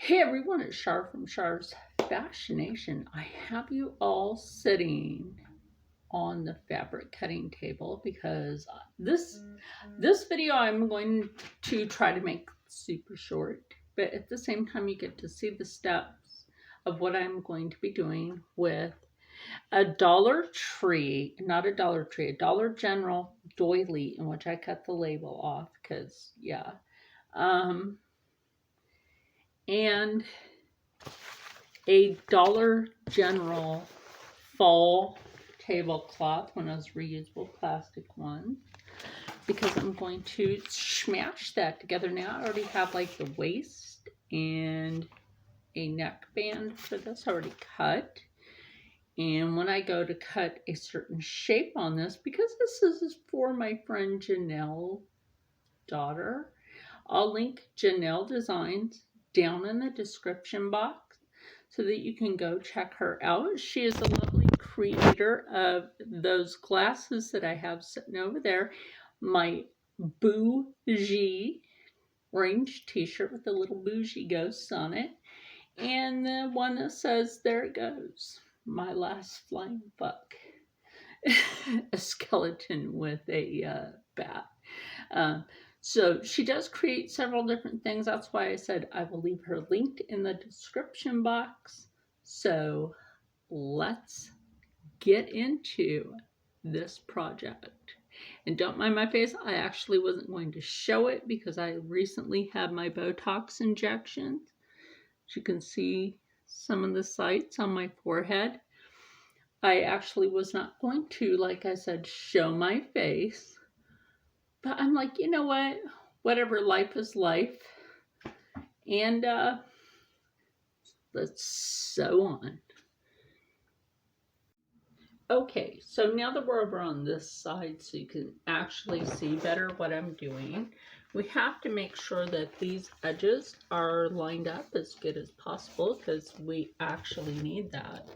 Hey everyone, it's Char from Char's Fascination. I have you all sitting on the fabric cutting table because this video I'm going to try to make super short, but at the same time you get to see the steps of what I'm going to be doing with a Dollar Tree, not a Dollar Tree, a Dollar General doily in which I cut the label off because yeah. And a Dollar General fall tablecloth, one of those reusable plastic ones, because I'm going to smash that together now. I already have like the waist and a neckband for this already cut. And when I go to cut a certain shape on this, because this is for my friend Janelle daughter, I'll link Janelle Designs down in the description box so that you can go check her out. She is a lovely creator of those glasses that I have sitting over there. My bougie orange t-shirt with the little bougie ghosts on it. And the one that says, "There it goes, my last flying fuck." A skeleton with a bat. So she does create several different things. That's why I said I will leave her linked in the description box. So let's get into this project. And don't mind my face. I actually wasn't going to show it because I recently had my Botox injections. As you can see some of the sites on my forehead. I actually was not going to, like I said, show my face. But I'm like, you know what? Whatever, life is life. And let's sew on. Okay, so now that we're over on this side so you can actually see better what I'm doing, we have to make sure that these edges are lined up as good as possible because we actually need that.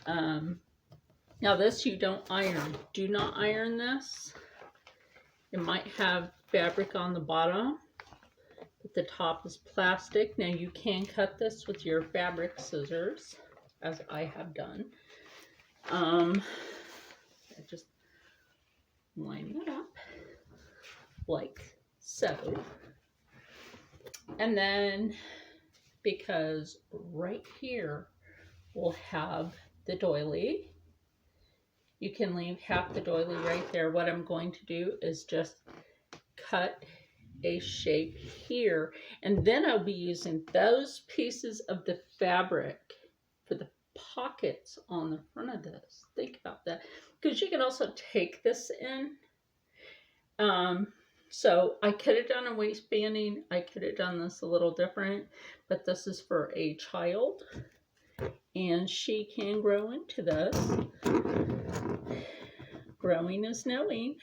Now this you don't iron. Do not iron this. It might have fabric on the bottom, but the top is plastic. Now you can cut this with your fabric scissors, as I have done. I just line it up like so. And then, because right here we'll have the doily, you can leave half the doily right there. What I'm going to do is just cut a shape here, and then I'll be using those pieces of the fabric for the pockets on the front of this. Think about that, because you can also take this in. So I could have done a waistbanding. I could have done this a little different, but this is for a child, and she can grow into this. Growing is knowing.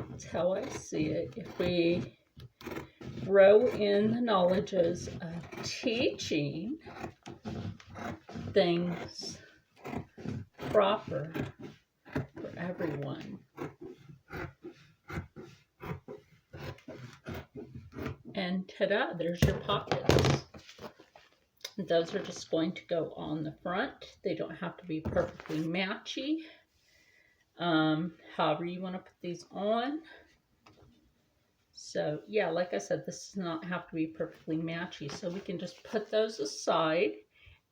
That's how I see it. If we grow in the knowledges of teaching things proper for everyone. And ta-da, there's your pockets. Those are just going to go on the front. They don't have to be perfectly matchy. However you want to put these on. So yeah, like I said, this does not have to be perfectly matchy. So we can just put those aside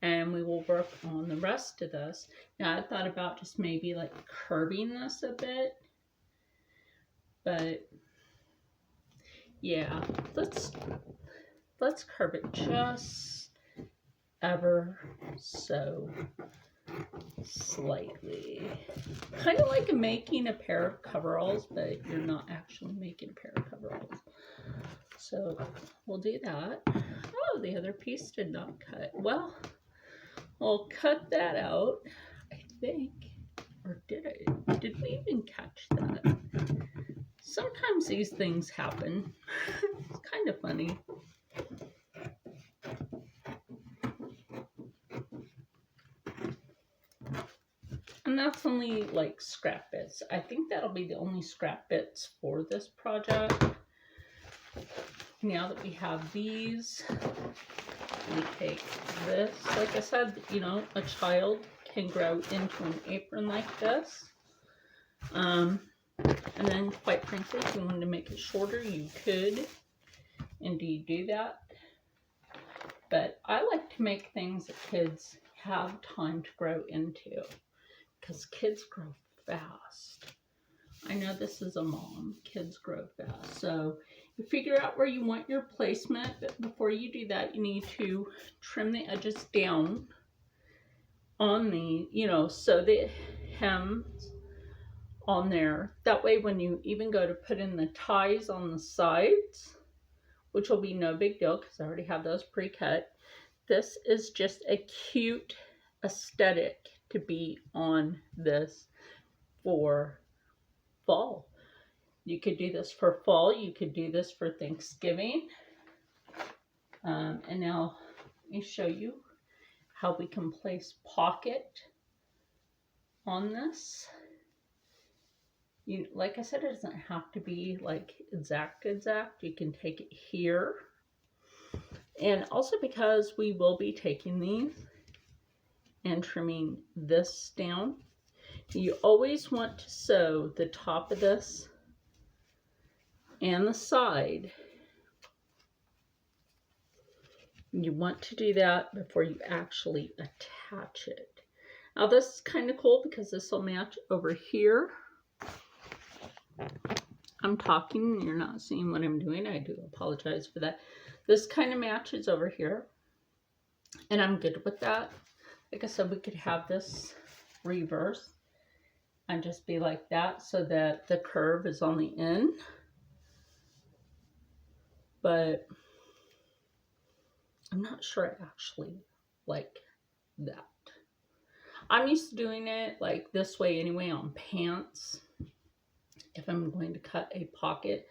and we will work on the rest of this. Now I thought about just maybe like curving this a bit. But yeah, let's curve it just ever so slightly. Kind of like making a pair of coveralls, but you're not actually making a pair of coveralls. So we'll do that. Oh, the other piece did not cut. Well, we'll cut that out, I think. Or did I? Did we even catch that? Sometimes these things happen. It's kind of funny. And that's only like scrap bits. I think that'll be the only scrap bits for this project. now that we have these, we take this. Like I said, you know, a child can grow into an apron like this. And then, quite frankly, if you wanted to make it shorter, you could indeed do that. But I like to make things that kids have time to grow into, because kids grow fast. I know this is a mom. Kids grow fast. So you figure out where you want your placement, but before you do that, you need to trim the edges down on the, you know, sew the hems on there. That way when you even go to put in the ties on the sides, which will be no big deal because I already have those pre-cut, this is just a cute aesthetic to be on this for fall. You could do this for fall. You could do this for Thanksgiving. And now let me show you how we can place pocket on this. Like I said, it doesn't have to be like exact. You can take it here. And also because we will be taking these and trimming this down, you always want to sew the top of this and the side. You want to do that before you actually attach it. Now this is kind of cool because this will match over here. I'm talking and you're not seeing what I'm doing. I do apologize for that. This kind of matches over here, and I'm good with that. Like I said, we could have this reverse and just be like that so that the curve is on the end. But I'm not sure I actually like that. I'm used to doing it like this way anyway on pants if I'm going to cut a pocket.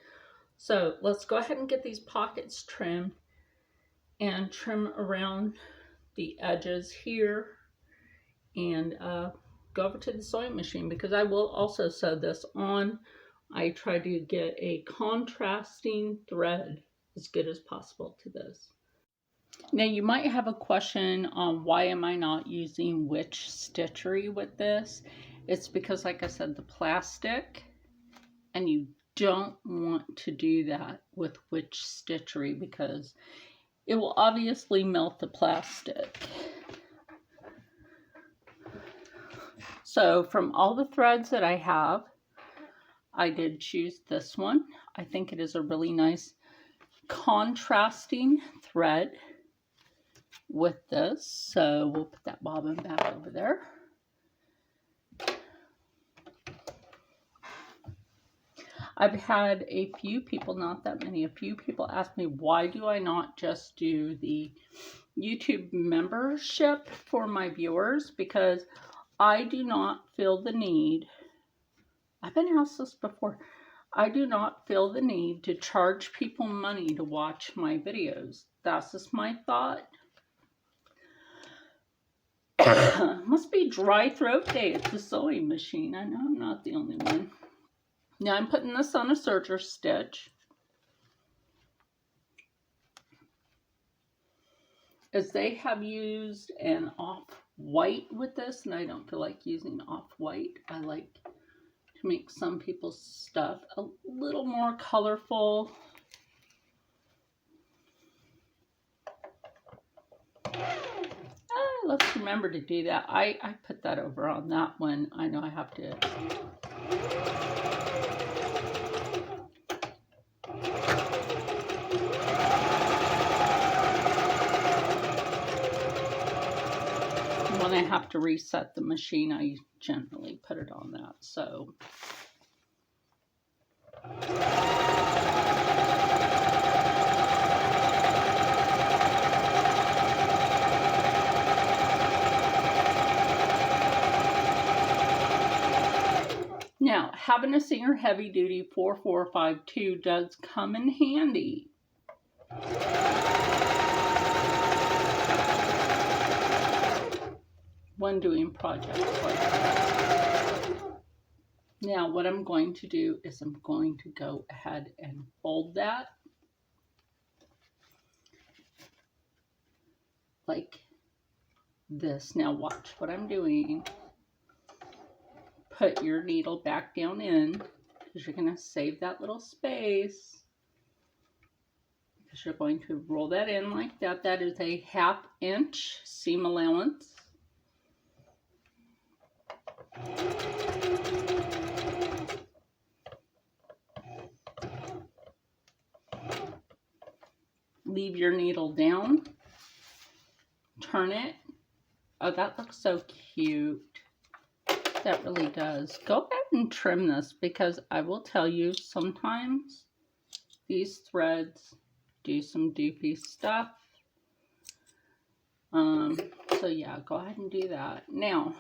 So let's go ahead and get these pockets trimmed and trim around the edges here and go over to the sewing machine because I will also sew this on. I try to get a contrasting thread as good as possible to this. Now you might have a question on why am I not using witch stitchery with this. It's because, like I said, the plastic, and you don't want to do that with witch stitchery because it will obviously melt the plastic. So from all the threads that I have, I did choose this one. I think it is a really nice contrasting thread with this. So we'll put that bobbin back over there. I've had a few people, not that many, a few people ask me, why do I not just do the YouTube membership for my viewers? Because I do not feel the need, I've been asked this before, I do not feel the need to charge people money to watch my videos. That's just my thought. Must be dry throat day at the sewing machine. I know I'm not the only one. Now I'm putting this on a serger stitch. As they have used an off-white with this, and I don't feel like using off-white. I like to make some people's stuff a little more colorful. Let's remember to do that. I put that over on that one. I know I have to. When I have to reset the machine, I generally put it on that. So. Now, having a Singer Heavy Duty 4452 does come in handy. When doing projects like this. Now, what I'm going to do is I'm going to go ahead and fold that. like this. Now watch what I'm doing. Put your needle back down in, because you're going to save that little space. Because you're going to roll that in like that. That is a 1/2 inch seam allowance. Leave your needle down. Turn it. Oh, that looks so cute. That really does. Go ahead and trim this, because I will tell you, sometimes these threads do some doofy stuff. So yeah, go ahead and do that. Now,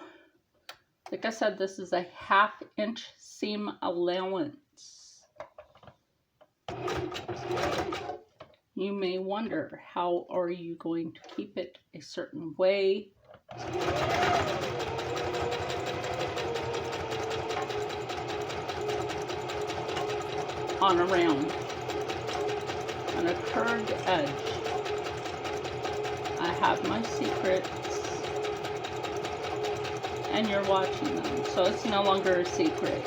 like I said, this is a 1/2 inch seam allowance. You may wonder, how are you going to keep it a certain way? On a round, on a curved edge. I have my secrets, and you're watching them, so it's no longer a secret.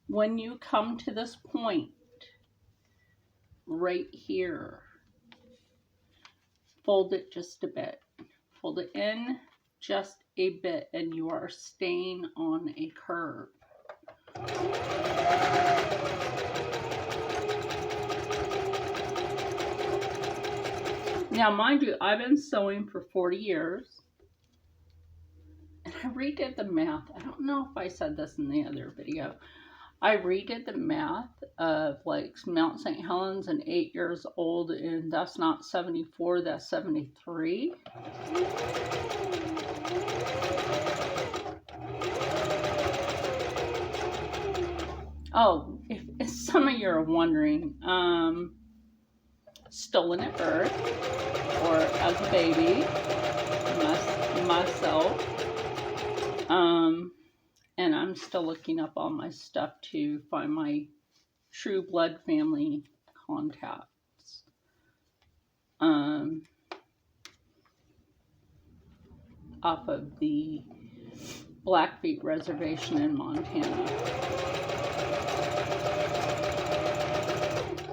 When you come to this point, right here, fold it just a bit. Fold it in just a bit, and you are staying on a curve. Now, mind you, I've been sewing for 40 years, and I redid the math. I don't know if I said this in the other video. I redid the math of like Mount St. Helens and 8 years old, and that's not 74, that's 73. Oh, if some of you are wondering, stolen at birth, or as a baby, myself, and I'm still looking up all my stuff to find my true blood family contacts. Off of the Blackfeet Reservation in Montana,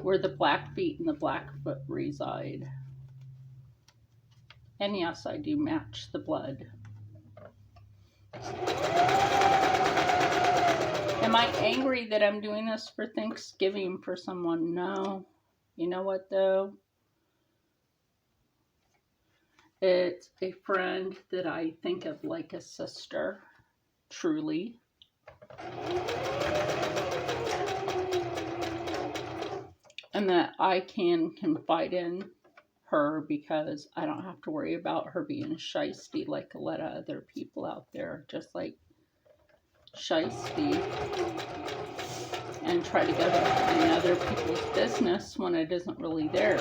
where the Blackfeet and the Blackfoot reside. And yes, I do match the blood. Am I angry that I'm doing this for Thanksgiving for someone? No. You know what though? It's a friend that I think of like a sister, truly. And that I can confide in her, because I don't have to worry about her being shysty like a lot of other people out there. Just like shysty and try to get in other people's business when it isn't really there.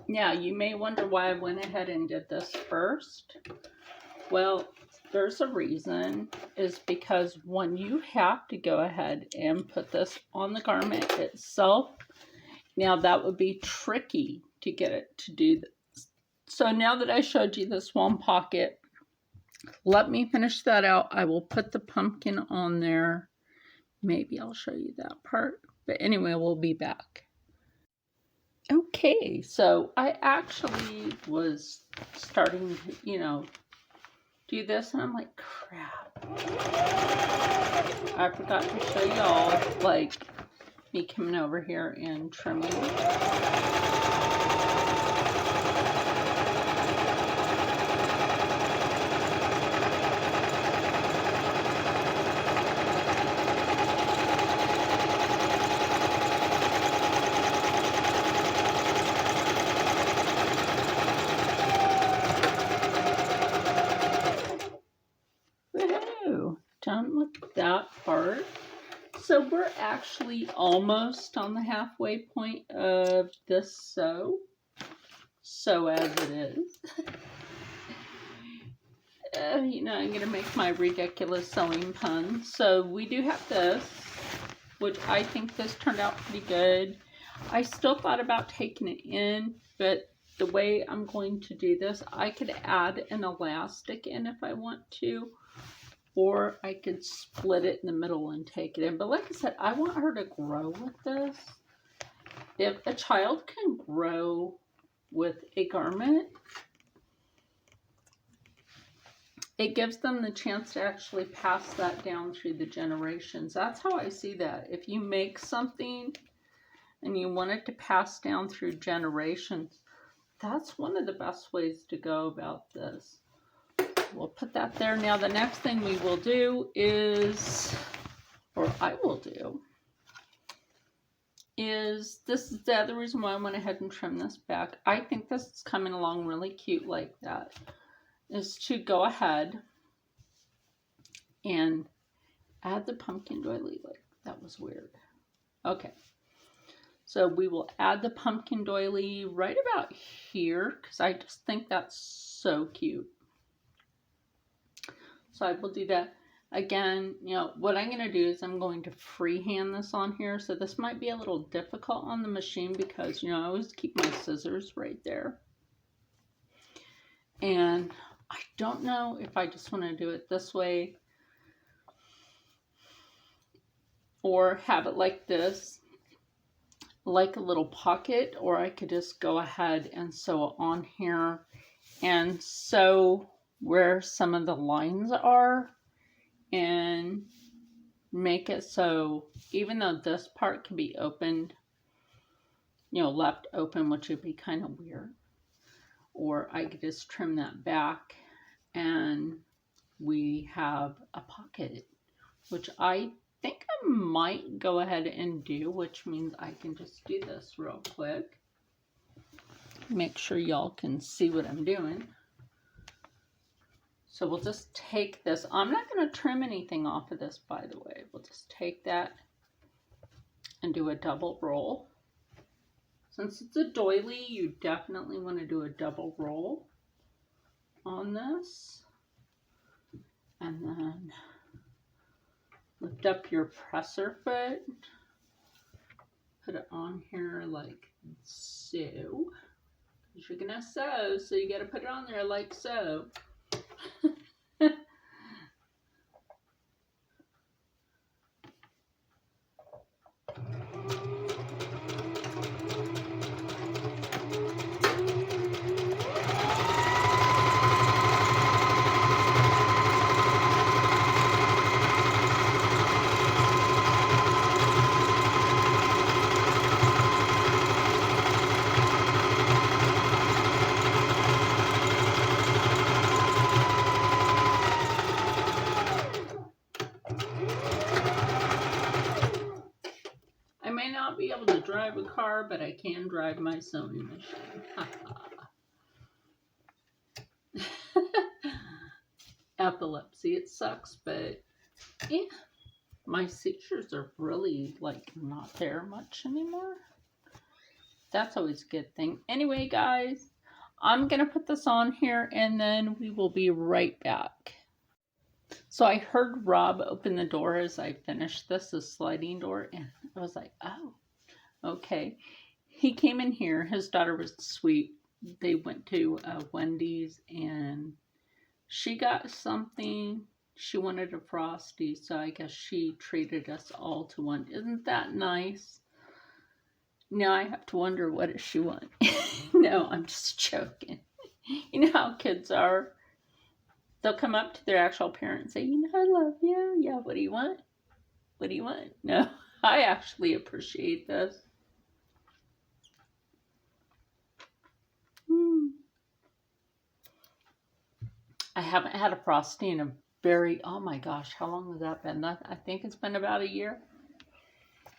Now, you may wonder why I went ahead and did this first. Well, there's a reason. Is because when you have to go ahead and put this on the garment itself, now that would be tricky to get it to do this. So now that I showed you this one pocket, let me finish that out. I will put the pumpkin on there. Maybe I'll show you that part. But anyway, we'll be back. Okay, so I actually was starting to, do this, and I'm like, crap. I forgot to show y'all, like, me coming over here and trimming. part. So we're actually almost on the halfway point of this sew as it is. You know, I'm going to make my ridiculous sewing pun. So we do have this, which I think this turned out pretty good. I still thought about taking it in, but the way I'm going to do this, I could add an elastic in if I want to, or I could split it in the middle and take it in. But like I said, I want her to grow with this. If a child can grow with a garment, it gives them the chance to actually pass that down through the generations. That's how I see that. If you make something and you want it to pass down through generations, that's one of the best ways to go about this. We'll put that there. Now the next thing we will do is, or I will do, is this is the other reason why I went ahead and trimmed this back. I think this is coming along really cute like that, is to go ahead and add the pumpkin doily. Like, that was weird. Okay. So we will add the pumpkin doily right about here, because I just think that's so cute. So I will do that. Again, you know, what I'm going to do is I'm going to freehand this on here. So this might be a little difficult on the machine because, you know, I always keep my scissors right there. And I don't know if I just want to do it this way or have it like this, like a little pocket, or I could just go ahead and sew on here and sew where some of the lines are and make it so even though this part can be opened, you know, left open, which would be kind of weird, or I could just trim that back and we have a pocket, which I think I might go ahead and do, which means I can just do this real quick. Make sure y'all can see what I'm doing. So we'll just take this. I'm not going to trim anything off of this, by the way. We'll just take that and do a double roll. Since it's a doily, you definitely want to do a double roll on this. And then lift up your presser foot. Put it on here like so. Because you're going to sew, so you got to put it on there like so. Be able to drive a car, but I can drive my sewing machine. Epilepsy, it sucks, but yeah, my seizures are really like not there much anymore. That's always a good thing. Anyway, guys, I'm gonna put this on here and then we will be right back. So I heard Rob open the door as I finished this sliding door, and I was like, oh, okay. He came in here. His daughter was sweet. They went to Wendy's and she got something. She wanted a Frosty, so I guess she treated us all to one. Isn't that nice? Now I have to wonder, what does she want? No, I'm just joking. You know how kids are. They'll come up to their actual parent and say, you know, I love you. Yeah, what do you want? What do you want? No, I actually appreciate this. I haven't had a Frosty in a very, oh my gosh, how long has that been? I think it's been about a year.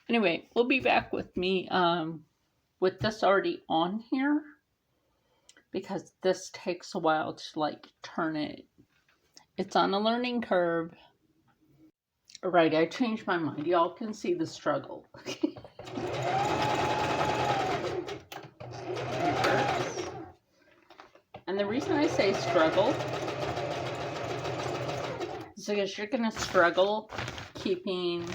Anyway, we'll be back with me with this already on here, because this takes a while to like turn it. It's on a learning curve. Right, I changed my mind. Y'all can see the struggle. And the reason I say struggle is because you're going to struggle keeping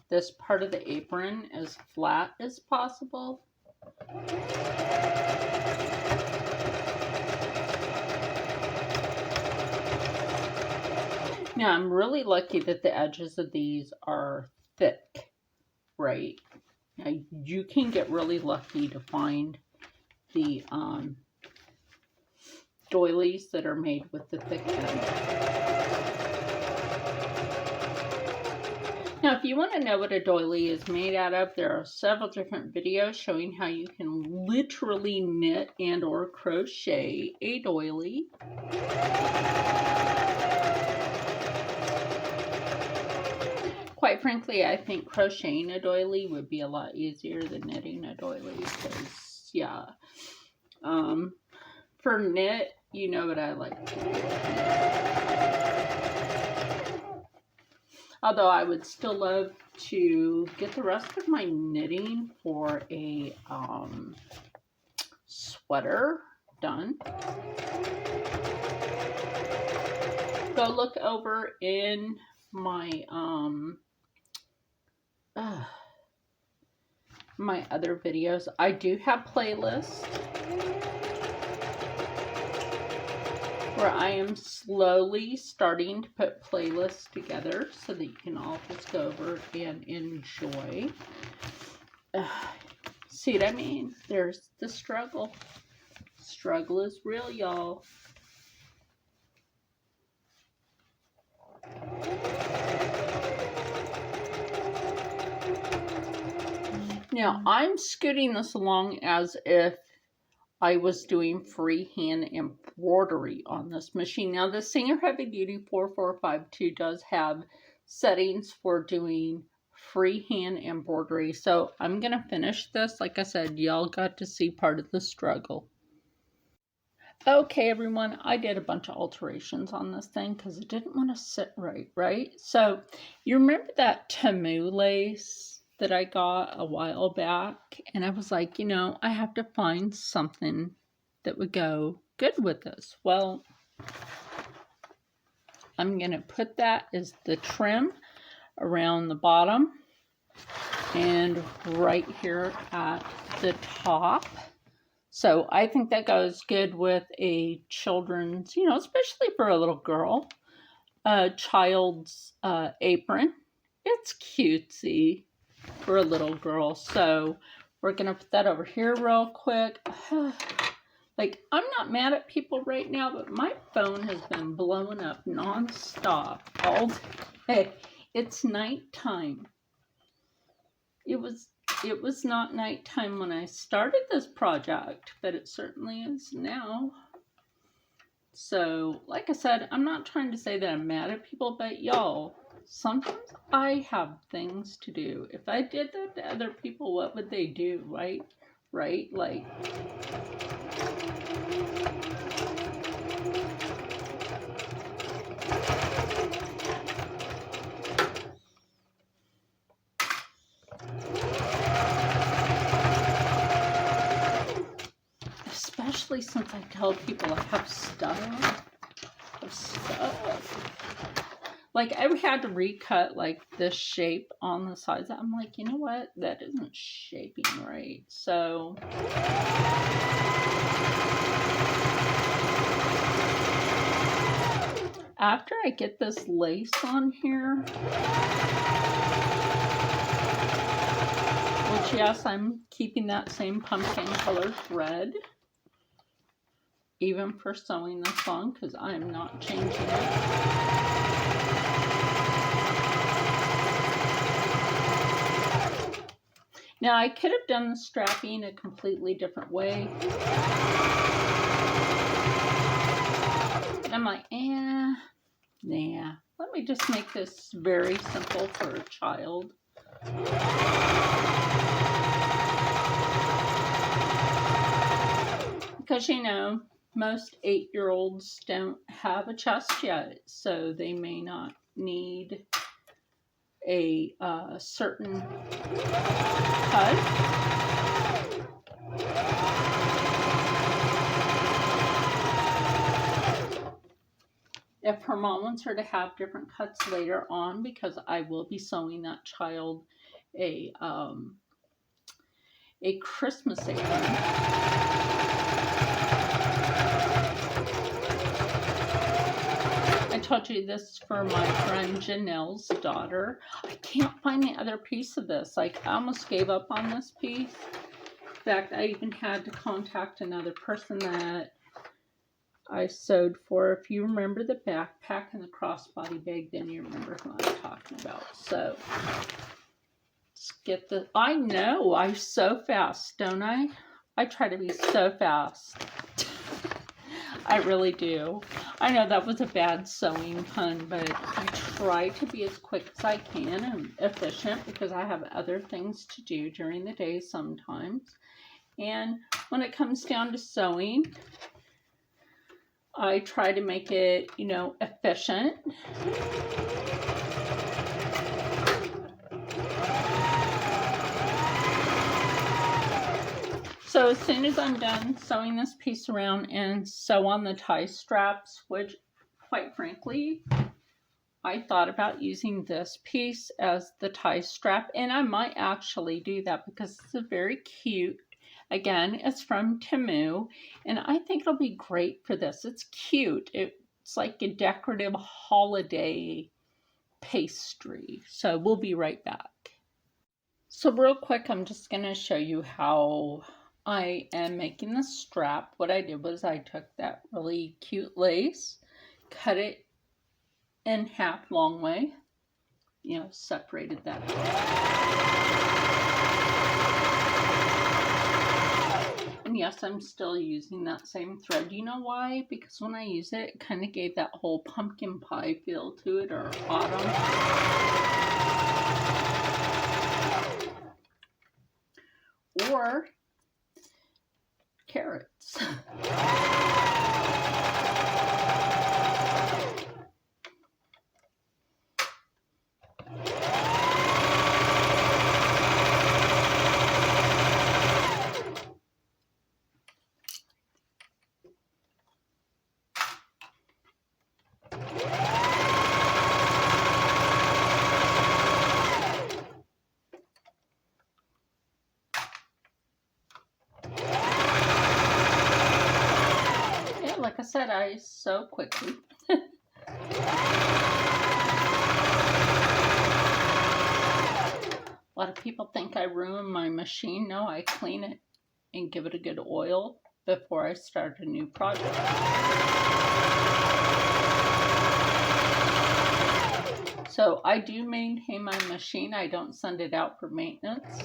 this part of the apron as flat as possible. Now, I'm really lucky that the edges of these are thick, right? Now, you can get really lucky to find the doilies that are made with the thick end. Now, if you want to know what a doily is made out of, there are several different videos showing how you can literally knit and or crochet a doily. Quite frankly, I think crocheting a doily would be a lot easier than knitting a doily because, yeah, for knit, you know what I like to do. Although I would still love to get the rest of my knitting for a sweater done. Go look over in my my other videos. I do have playlists where I am slowly starting to put playlists together so that you can all just go over and enjoy. See what I mean? There's the struggle. Struggle is real, y'all. Now, I'm scooting this along as if I was doing freehand embroidery on this machine. Now, the Singer Heavy Duty 4452 does have settings for doing freehand embroidery. So I'm going to finish this. Like I said, y'all got to see part of the struggle. Okay, everyone, I did a bunch of alterations on this thing because it didn't want to sit right? So you remember that Temu lace that I got a while back? And I was like, you know, I have to find something that would go good with this. Well, I'm going to put that as the trim around the bottom and right here at the top. So I think that goes good with a children's, you know, especially for a little girl, child's apron. It's cutesy for a little girl. So we're going to put that over here real quick. Like, I'm not mad at people right now, but my phone has been blowing up nonstop all day. It's nighttime. It was not nighttime when I started this project, but it certainly is now. So, like I said, I'm not trying to say that I'm mad at people, but y'all, sometimes I have things to do. If I did that to other people, what would they do, right? Right? Like, especially since I tell people I have stuff. Like, I had to recut, like, this shape on the sides. I'm like, you know what? That isn't shaping right. So, after I get this lace on here, which, yes, I'm keeping that same pumpkin color thread, even for sewing this on, because I'm not changing it. Now, I could have done the strapping a completely different way. And I'm like, nah. Let me just make this very simple for a child. Because, you know, most 8-year-olds don't have a chest yet, so they may not need a certain cut. If her mom wants her to have different cuts later on, because I will be sewing that child a Christmas apron. I told you this is for my friend Janelle's daughter. I can't find the other piece of this. Like, I almost gave up on this piece. In fact, I even had to contact another person that I sewed for. If you remember the backpack and the crossbody bag, then you remember who I'm talking about. So, let's get the... I know, I sew fast, don't I? I try to be so fast. I really do. I know that was a bad sewing pun, but I try to be as quick as I can and efficient because I have other things to do during the day sometimes. And when it comes down to sewing, I try to make it, you know, efficient. So as soon as I'm done sewing this piece around and sew on the tie straps, which quite frankly, I thought about using this piece as the tie strap, and I might actually do that because it's a very cute, again, it's from Temu, and I think it'll be great for this. It's cute. It's like a decorative holiday pastry. So we'll be right back. So real quick, I'm just going to show you how I am making the strap. What I did was I took that really cute lace, cut it in half long way, you know, separated that. And yes, I'm still using that same thread. You know why? Because when I use it, it kind of gave that whole pumpkin pie feel to it, or autumn. Or carrots. Like I said, I sew quickly. A lot of people think I ruin my machine. No, I clean it and give it a good oil before I start a new project. So I do maintain my machine. I don't send it out for maintenance.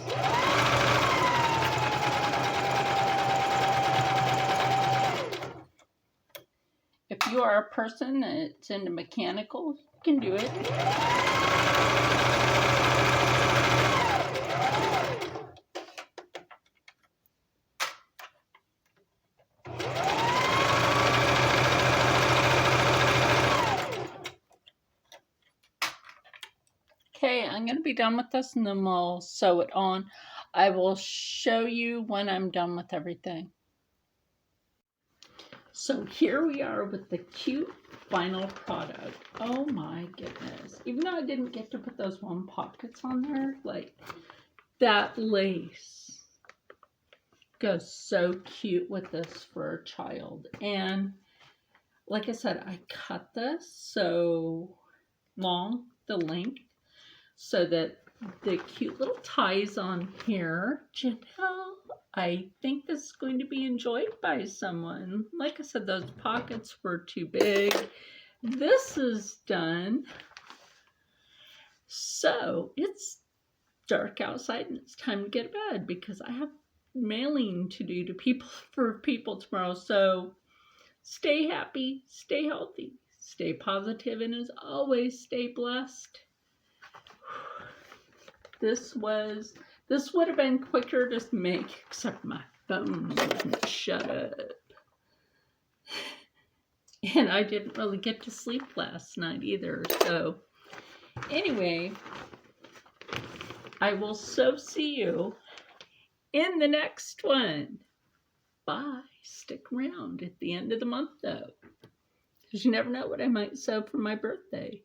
If you are a person that's into mechanical, you can do it. Okay, I'm going to be done with this and then we'll sew it on. I will show you when I'm done with everything. So here we are with the cute final product. Oh my goodness. Even though I didn't get to put those one pockets on there, like that lace goes so cute with this for a child. And like I said, I cut this so long, the length, so that the cute little ties on here. Janelle, I think this is going to be enjoyed by someone. Like I said, those pockets were too big. This is done. So it's dark outside and it's time to get to bed because I have mailing to do to people for people tomorrow. So stay happy, stay healthy, stay positive, and as always, stay blessed. This would have been quicker to make, except my phone wouldn't shut up. And I didn't really get to sleep last night either. So anyway, I will so see you in the next one. Bye. Stick around at the end of the month, though, because you never know what I might sew for my birthday.